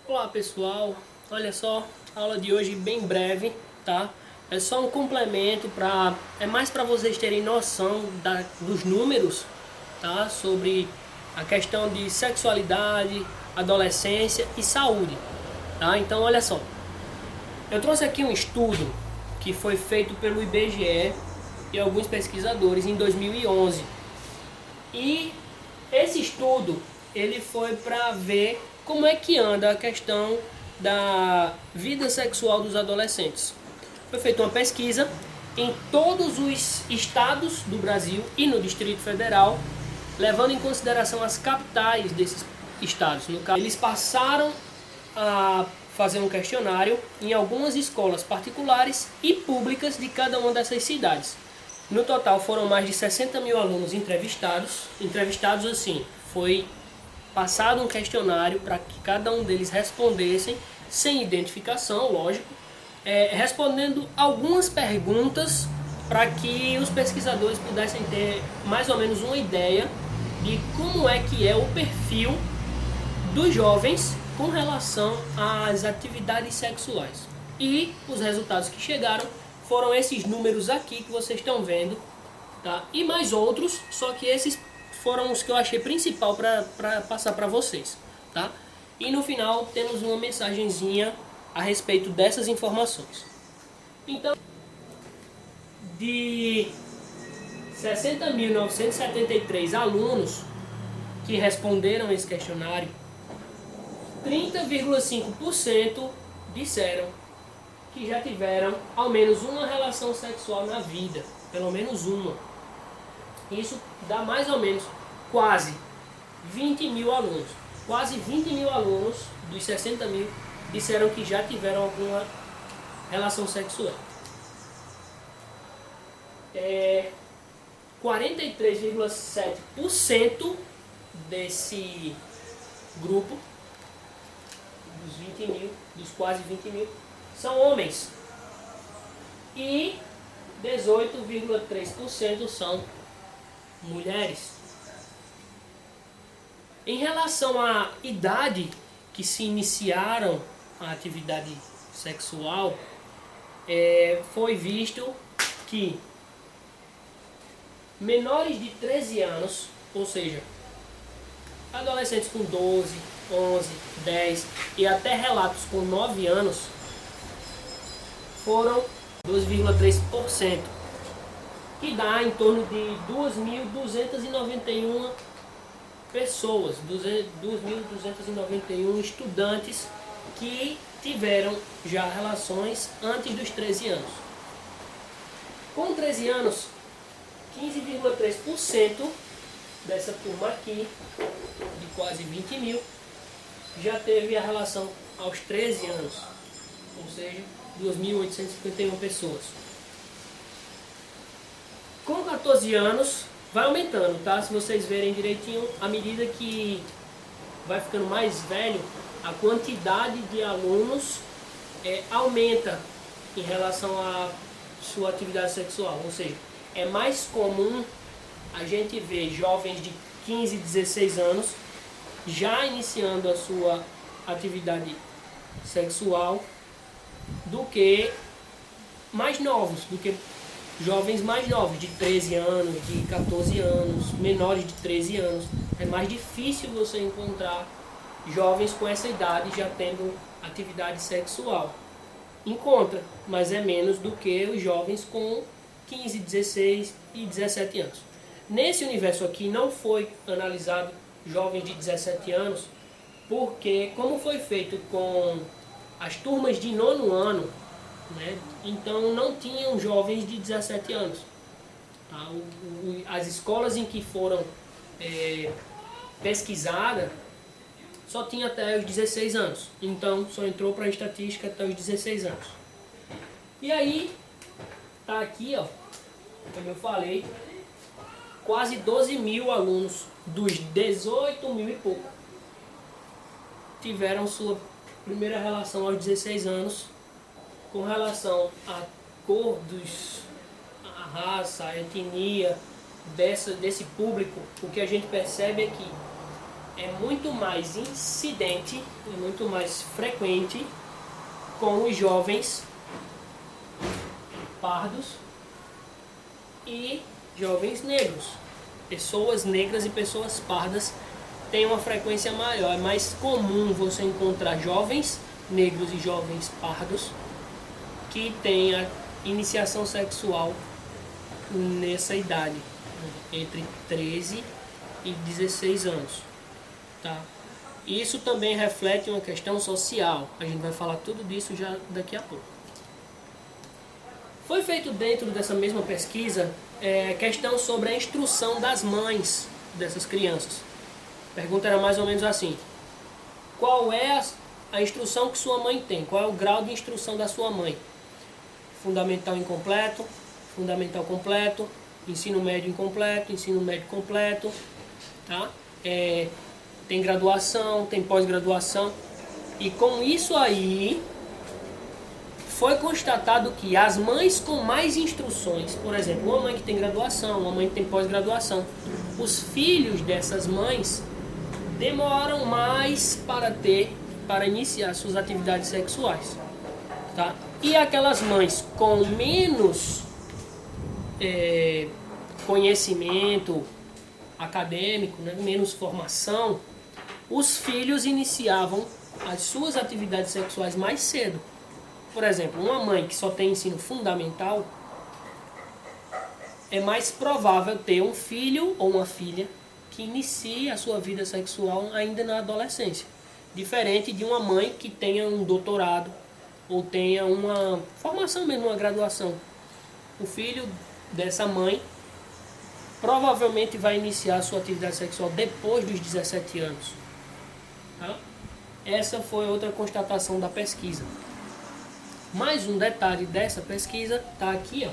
Olá pessoal, olha só, a aula de hoje bem breve, tá? É só um complemento é mais para vocês terem noção dos números, tá? Sobre a questão de sexualidade, adolescência e saúde, tá? Então olha só, eu trouxe aqui um estudo que foi feito pelo IBGE e alguns pesquisadores em 2011 e esse estudo ele foi para ver como é que anda a questão da vida sexual dos adolescentes. Foi feita uma pesquisa em todos os estados do Brasil e no Distrito Federal, levando em consideração as capitais desses estados. No caso, eles passaram a fazer um questionário em algumas escolas particulares e públicas de cada uma dessas cidades. No total foram mais de 60 mil alunos entrevistados assim, foi passado um questionário para que cada um deles respondessem, sem identificação, lógico, respondendo algumas perguntas para que os pesquisadores pudessem ter mais ou menos uma ideia de como é que é o perfil dos jovens com relação às atividades sexuais. E os resultados que chegaram foram esses números aqui que vocês estão vendo, tá? E mais outros, só que esses foram os que eu achei principal para passar para vocês, tá? E no final temos uma mensagenzinha a respeito dessas informações. Então, de 60.973 alunos que responderam esse questionário, 30,5% disseram que já tiveram ao menos uma relação sexual na vida, pelo menos uma. Isso dá mais ou menos quase 20 mil alunos. Quase 20 mil alunos dos 60 mil disseram que já tiveram alguma relação sexual. 43,7% desse grupo, dos 20 mil, dos quase 20 mil, são homens. E 18,3% são mulheres. Em relação à idade que se iniciaram a atividade sexual, foi visto que menores de 13 anos, ou seja, adolescentes com 12, 11, 10 e até relatos com 9 anos, foram 2,3%, que dá em torno de 2.291 pessoas, 2.291 estudantes que tiveram já relações antes dos 13 anos. Com 13 anos, 15,3% dessa turma aqui, de quase 20 mil, já teve a relação aos 13 anos, ou seja, 2.851 pessoas. Com 14 anos, vai aumentando, tá? Se vocês verem direitinho, à medida que vai ficando mais velho, a quantidade de alunos aumenta em relação à sua atividade sexual. Ou seja, é mais comum a gente ver jovens de 15, 16 anos já iniciando a sua atividade sexual do que mais novos, do que jovens mais novos, de 13 anos, de 14 anos, menores de 13 anos. É mais difícil você encontrar jovens com essa idade já tendo atividade sexual. Encontra, mas é menos do que os jovens com 15, 16 e 17 anos. Nesse universo aqui não foi analisado jovens de 17 anos, porque como foi feito com as turmas de 9º ano, né? Então não tinham jovens de 17 anos. Tá? As escolas em que foram pesquisadas só tinha até os 16 anos. Então só entrou para a estatística até os 16 anos. E aí, tá aqui, ó, como eu falei, quase 12 mil alunos dos 18 mil e pouco tiveram sua primeira relação aos 16 anos. Com relação à cor a raça, a etnia desse público, o que a gente percebe é que é muito mais incidente, é muito mais frequente com os jovens pardos e jovens negros. Pessoas negras e pessoas pardas têm uma frequência maior. É mais comum você encontrar jovens negros e jovens pardos que têm a iniciação sexual nessa idade, entre 13 e 16 anos. Tá? Isso também reflete uma questão social. A gente vai falar tudo disso já daqui a pouco. Foi feito dentro dessa mesma pesquisa questão sobre a instrução das mães dessas crianças. A pergunta era mais ou menos assim: qual é a instrução que sua mãe tem? Qual é o grau de instrução da sua mãe? Fundamental incompleto, fundamental completo, ensino médio incompleto, ensino médio completo, tá? Tem graduação, tem pós-graduação. E com isso aí, foi constatado que as mães com mais instruções, por exemplo, uma mãe que tem graduação, uma mãe que tem pós-graduação, os filhos dessas mães demoram mais para iniciar suas atividades sexuais. Tá? E aquelas mães com menos conhecimento acadêmico, né, menos formação, os filhos iniciavam as suas atividades sexuais mais cedo. Por exemplo, uma mãe que só tem ensino fundamental, é mais provável ter um filho ou uma filha que inicie a sua vida sexual ainda na adolescência. Diferente de uma mãe que tenha um doutorado ou tenha uma formação mesmo, uma graduação. O filho dessa mãe provavelmente vai iniciar a sua atividade sexual depois dos 17 anos. Tá? Essa foi outra constatação da pesquisa. Mais um detalhe dessa pesquisa está aqui, ó,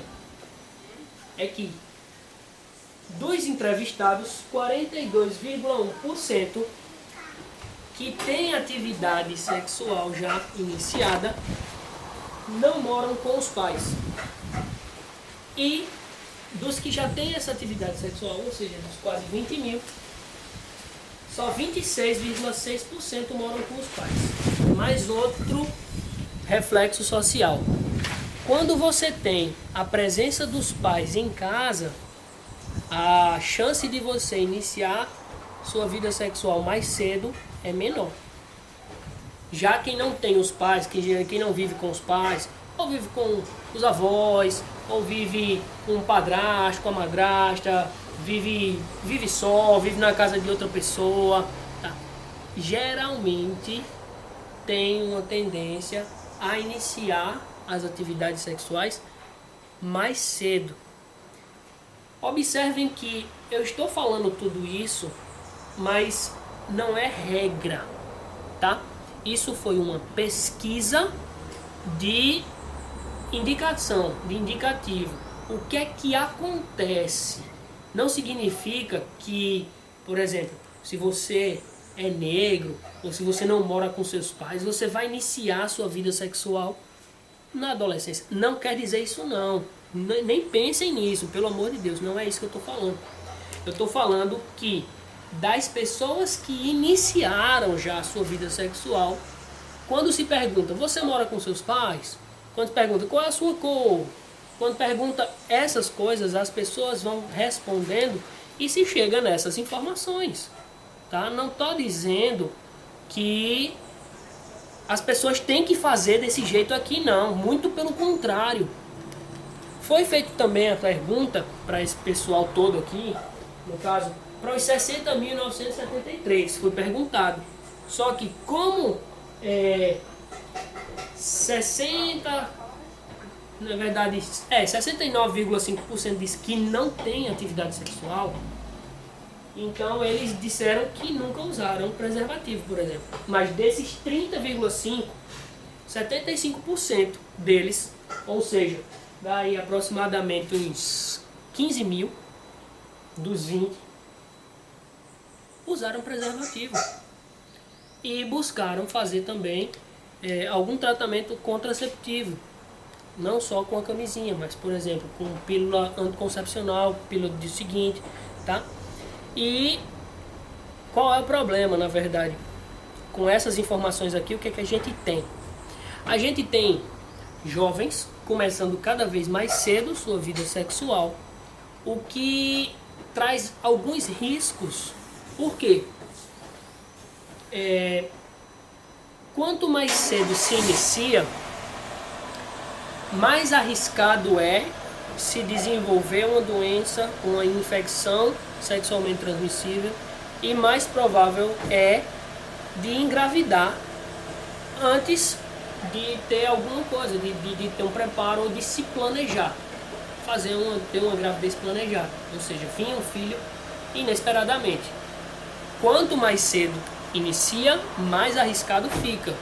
é que dos entrevistados, 42,1% que tem atividade sexual já iniciada não moram com os pais. E dos que já têm essa atividade sexual, ou seja, dos quase 20 mil, só 26,6% moram com os pais. Mais outro reflexo social. Quando você tem a presença dos pais em casa, a chance de você iniciar sua vida sexual mais cedo é menor. Já quem não tem os pais, quem não vive com os pais, ou vive com os avós, ou vive com o padrasto, com a madrasta, vive só, vive na casa de outra pessoa, tá? Geralmente tem uma tendência a iniciar as atividades sexuais mais cedo. Observem que eu estou falando tudo isso, mas não é regra, tá? Isso foi uma pesquisa de indicação, de indicativo. O que é que acontece? Não significa que, por exemplo, se você é negro ou se você não mora com seus pais, você vai iniciar a sua vida sexual na adolescência. Não quer dizer isso não. Nem pensem nisso, pelo amor de Deus, não é isso que eu estou falando. Eu estou falando que das pessoas que iniciaram já a sua vida sexual, quando se pergunta, você mora com seus pais? Quando se pergunta, qual é a sua cor? Quando pergunta essas coisas, as pessoas vão respondendo e se chega nessas informações. Tá? Não estou dizendo que as pessoas têm que fazer desse jeito aqui, não. Muito pelo contrário. Foi feito também a pergunta para esse pessoal todo aqui, no caso, para os 60.973, foi perguntado. Só que como 69,5% diz que não tem atividade sexual, então eles disseram que nunca usaram preservativo, por exemplo. Mas desses 30,5%, 75% deles, ou seja, daí aproximadamente uns 15 mil dos 20, usaram preservativo e buscaram fazer também algum tratamento contraceptivo, não só com a camisinha, mas por exemplo com pílula anticoncepcional, pílula do dia seguinte, tá? E qual é o problema, na verdade? Com essas informações aqui, o que é que a gente tem? A gente tem jovens começando cada vez mais cedo sua vida sexual, o que traz alguns riscos. Por quê? Quanto mais cedo se inicia, mais arriscado é se desenvolver uma doença, uma infecção sexualmente transmissível, e mais provável é de engravidar antes de ter alguma coisa, de ter um preparo ou de se planejar, ter uma gravidez planejada, ou seja, vir um filho inesperadamente. Quanto mais cedo inicia, mais arriscado fica.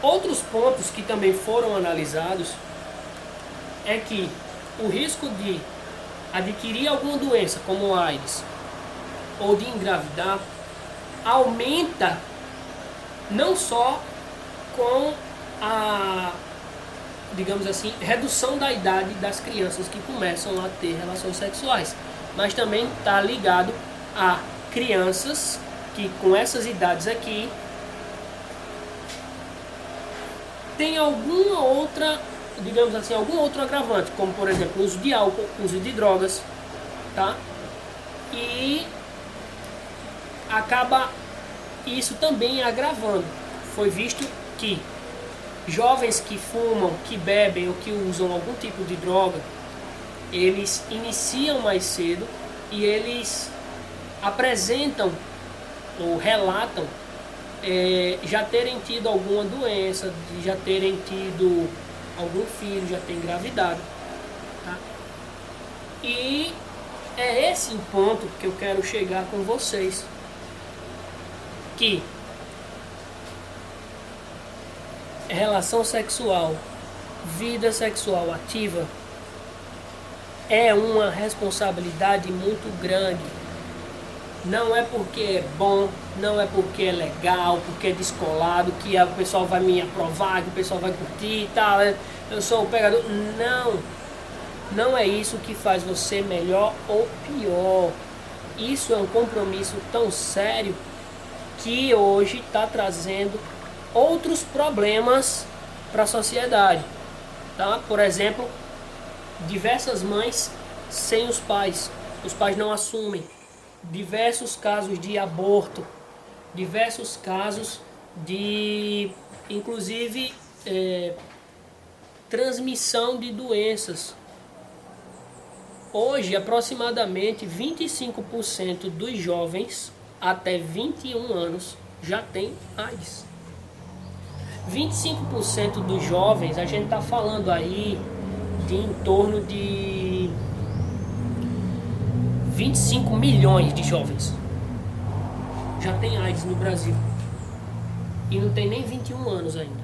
Outros pontos que também foram analisados é que o risco de adquirir alguma doença, como AIDS, ou de engravidar, aumenta não só com a, digamos assim, redução da idade das crianças que começam a ter relações sexuais, mas também está ligado a crianças que com essas idades aqui tem alguma outra, digamos assim, algum outro agravante, como por exemplo, uso de álcool, uso de drogas, tá? E acaba isso também agravando. Foi visto que jovens que fumam, que bebem ou que usam algum tipo de droga, eles iniciam mais cedo e eles apresentam ou relatam já terem tido alguma doença, de já terem tido algum filho, já ter engravidado, tá? E é esse o ponto que eu quero chegar com vocês, que relação sexual, vida sexual ativa é uma responsabilidade muito grande. Não é porque é bom, não é porque é legal, porque é descolado, que o pessoal vai me aprovar, que o pessoal vai curtir e tal, eu sou o pegador. Não, não é isso que faz você melhor ou pior. Isso é um compromisso tão sério que hoje está trazendo outros problemas para a sociedade, tá? Por exemplo, diversas mães sem os pais não assumem, diversos casos de aborto, diversos casos de, inclusive, transmissão de doenças. Hoje, aproximadamente 25% dos jovens até 21 anos já tem AIDS. 25% dos jovens, a gente está falando aí de em torno de 25 milhões de jovens já tem AIDS no Brasil. E não tem nem 21 anos ainda.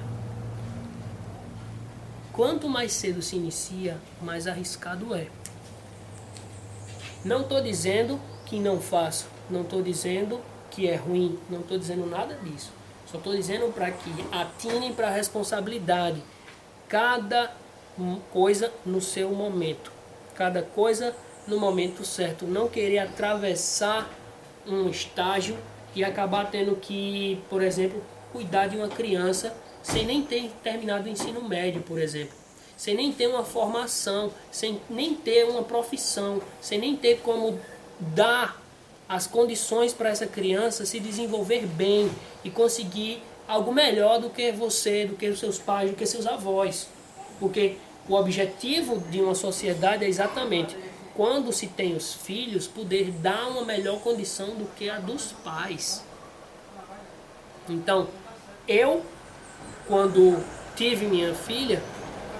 Quanto mais cedo se inicia, mais arriscado é. Não estou dizendo que não faça, não estou dizendo que é ruim, não estou dizendo nada disso. Só estou dizendo para que atinem para a responsabilidade. Cada coisa no seu momento. Cada coisa no momento certo. Não querer atravessar um estágio e acabar tendo que, por exemplo, cuidar de uma criança sem nem ter terminado o ensino médio, por exemplo. Sem nem ter uma formação, sem nem ter uma profissão, sem nem ter como dar as condições para essa criança se desenvolver bem e conseguir algo melhor do que você, do que os seus pais, do que seus avós. Porque o objetivo de uma sociedade é exatamente, quando se tem os filhos, poder dar uma melhor condição do que a dos pais. Então, eu, quando tive minha filha,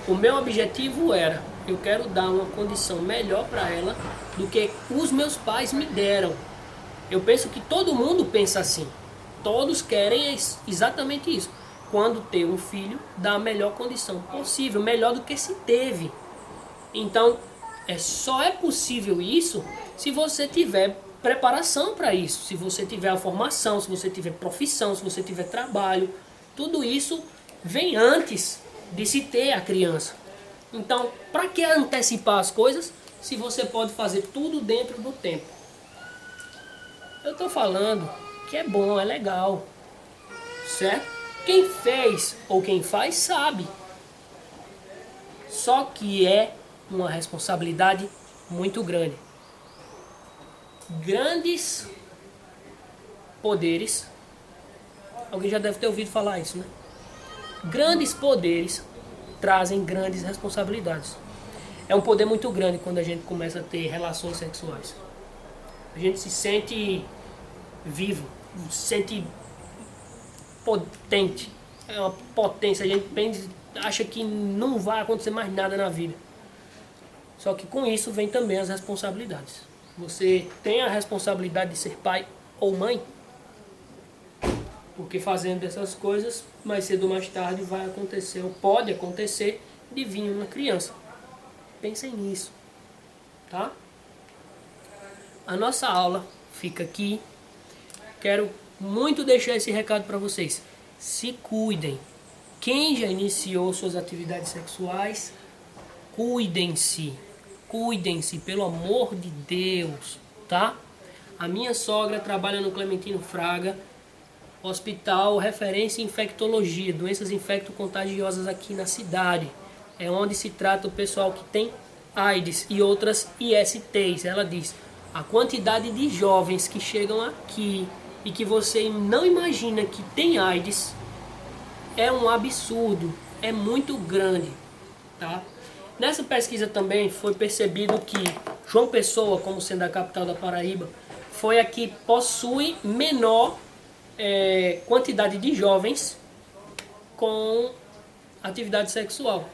o meu objetivo era, eu quero dar uma condição melhor para ela do que os meus pais me deram. Eu penso que todo mundo pensa assim. Todos querem exatamente isso. Quando ter um filho, dar a melhor condição possível, melhor do que se teve. Então, só é possível isso se você tiver preparação para isso, se você tiver a formação, se você tiver profissão, se você tiver trabalho. Tudo isso vem antes de se ter a criança. Então, para que antecipar as coisas se você pode fazer tudo dentro do tempo? Eu tô falando que é bom, é legal, certo? Quem fez ou quem faz sabe. Só que é uma responsabilidade muito grande. Grandes poderes, alguém já deve ter ouvido falar isso, né? Grandes poderes trazem grandes responsabilidades. É um poder muito grande quando a gente começa a ter relações sexuais. A gente se sente vivo, se sente potente. É uma potência. A gente acha que não vai acontecer mais nada na vida. Só que com isso vem também as responsabilidades. Você tem a responsabilidade de ser pai ou mãe, porque fazendo essas coisas, mais cedo ou mais tarde vai acontecer, ou pode acontecer, de vir uma criança. Pensem nisso, tá? A nossa aula fica aqui. Quero muito deixar esse recado para vocês. Se cuidem. Quem já iniciou suas atividades sexuais, cuidem-se. Cuidem-se, pelo amor de Deus, tá? A minha sogra trabalha no Clementino Fraga, hospital referência em infectologia, doenças infecto-contagiosas aqui na cidade. É onde se trata o pessoal que tem AIDS e outras ISTs. Ela diz, a quantidade de jovens que chegam aqui e que você não imagina que tem AIDS é um absurdo, é muito grande, tá? Nessa pesquisa também foi percebido que João Pessoa, como sendo a capital da Paraíba, foi a que possui menor quantidade de jovens com atividade sexual.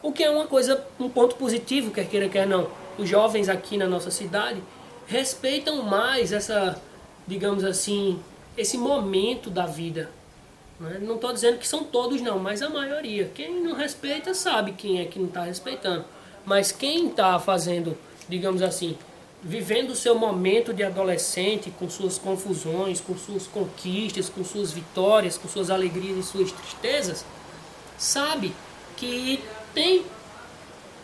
O que é uma coisa, um ponto positivo, quer queira, quer não. Os jovens aqui na nossa cidade respeitam mais essa, digamos assim, esse momento da vida. Não estou dizendo que são todos não, mas a maioria. Quem não respeita sabe quem é que não está respeitando. Mas quem está fazendo, digamos assim, vivendo o seu momento de adolescente, com suas confusões, com suas conquistas, com suas vitórias, com suas alegrias e suas tristezas, sabe que tem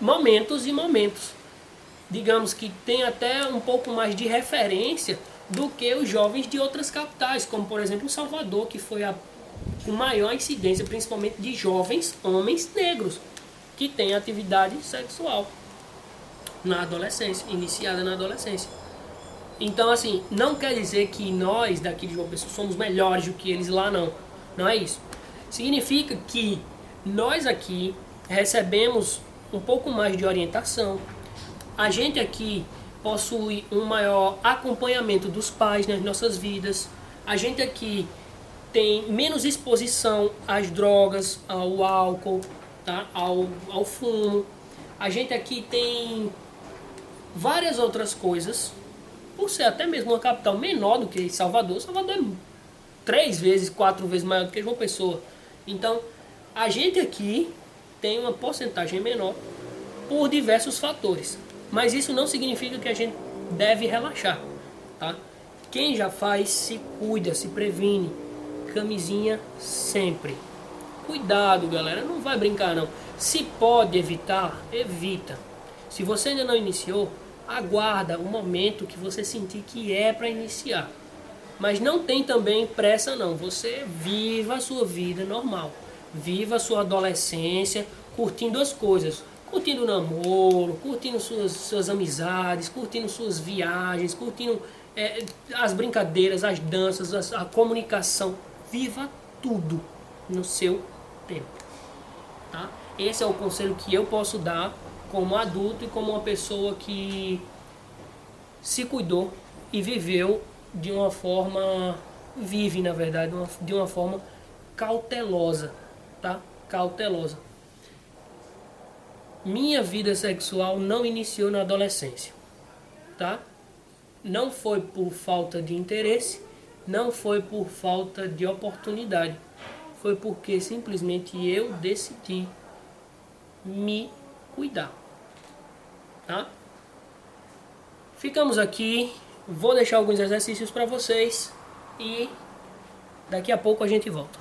momentos e momentos. Digamos que tem até um pouco mais de referência do que os jovens de outras capitais, como por exemplo Salvador, que foi com maior incidência, principalmente de jovens homens negros que têm atividade sexual na adolescência, iniciada na adolescência. Então, assim, não quer dizer que nós daqui de João Pessoa somos melhores do que eles lá, não. Não é isso. Significa que nós aqui recebemos um pouco mais de orientação. A gente aqui possui um maior acompanhamento dos pais nas nossas vidas. A gente aqui tem menos exposição às drogas, ao álcool, tá? ao fumo. A gente aqui tem várias outras coisas, por ser até mesmo uma capital menor do que Salvador. Salvador é 3 vezes, 4 vezes maior do que João Pessoa. Então, a gente aqui tem uma porcentagem menor por diversos fatores. Mas isso não significa que a gente deve relaxar, tá? Quem já faz, se cuida, se previne. Camisinha sempre. Cuidado, galera, não vai brincar não. Se pode evitar, evita. Se você ainda não iniciou, aguarda o momento que você sentir que é para iniciar. Mas não tem também pressa não. Você viva a sua vida normal. Viva a sua adolescência curtindo as coisas. Curtindo o namoro, curtindo suas amizades, curtindo suas viagens, curtindo as brincadeiras, as danças, a comunicação. Viva tudo no seu tempo, tá? Esse é o conselho que eu posso dar como adulto e como uma pessoa que se cuidou e viveu de uma forma, vive na verdade, de uma forma cautelosa, tá? Cautelosa. Minha vida sexual não iniciou na adolescência, tá? Não foi por falta de interesse, não foi por falta de oportunidade. Foi porque simplesmente eu decidi me cuidar, tá? Ficamos aqui, vou deixar alguns exercícios para vocês e daqui a pouco a gente volta.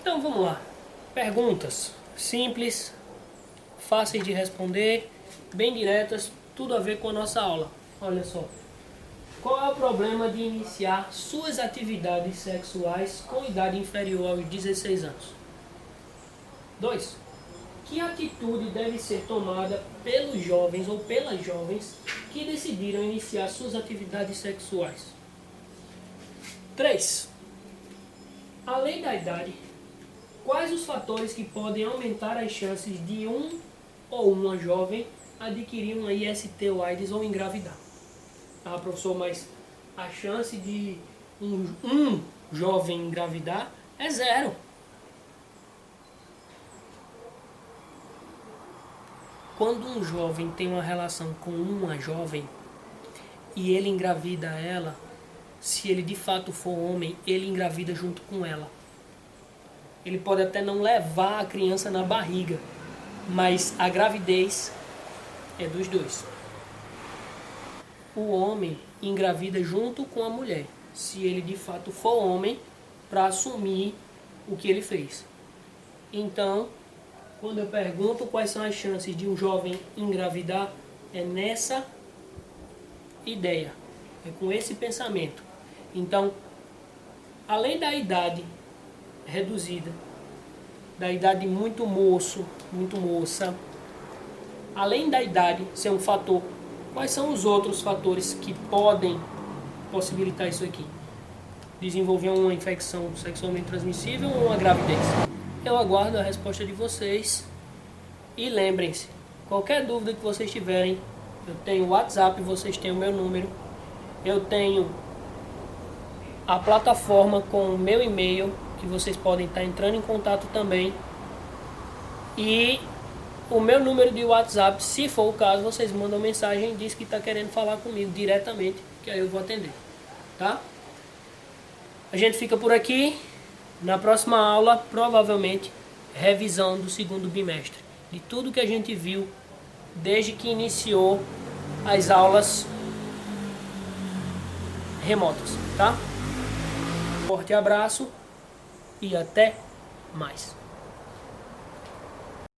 Então vamos lá. Perguntas simples, fáceis de responder, bem diretas, tudo a ver com a nossa aula. Olha só. Qual é o problema de iniciar suas atividades sexuais com idade inferior aos 16 anos? 2. Que atitude deve ser tomada pelos jovens ou pelas jovens que decidiram iniciar suas atividades sexuais? 3. Além da idade, quais os fatores que podem aumentar as chances de um ou uma jovem adquirir uma IST ou AIDS ou engravidar? Ah, professor, mas a chance de um jovem engravidar é 0. Quando um jovem tem uma relação com uma jovem e ele engravida ela, se ele de fato for homem, ele engravida junto com ela. Ele pode até não levar a criança na barriga, mas a gravidez é dos dois. O homem engravida junto com a mulher, se ele de fato for homem, para assumir o que ele fez. Então, quando eu pergunto quais são as chances de um jovem engravidar, é nessa ideia, é com esse pensamento. Então, além da idade reduzida, da idade muito moço, muito moça, além da idade ser um fator, quais são os outros fatores que podem possibilitar isso aqui? Desenvolver uma infecção sexualmente transmissível ou uma gravidez? Eu aguardo a resposta de vocês e lembrem-se, qualquer dúvida que vocês tiverem, eu tenho o WhatsApp, vocês têm o meu número, eu tenho a plataforma com o meu e-mail, que vocês podem estar entrando em contato também, e o meu número de WhatsApp, se for o caso, vocês mandam mensagem e diz que está querendo falar comigo diretamente, que aí eu vou atender, tá? A gente fica por aqui. Na próxima aula, provavelmente, revisão do segundo bimestre, de tudo que a gente viu desde que iniciou as aulas remotas, tá? Forte abraço e até mais.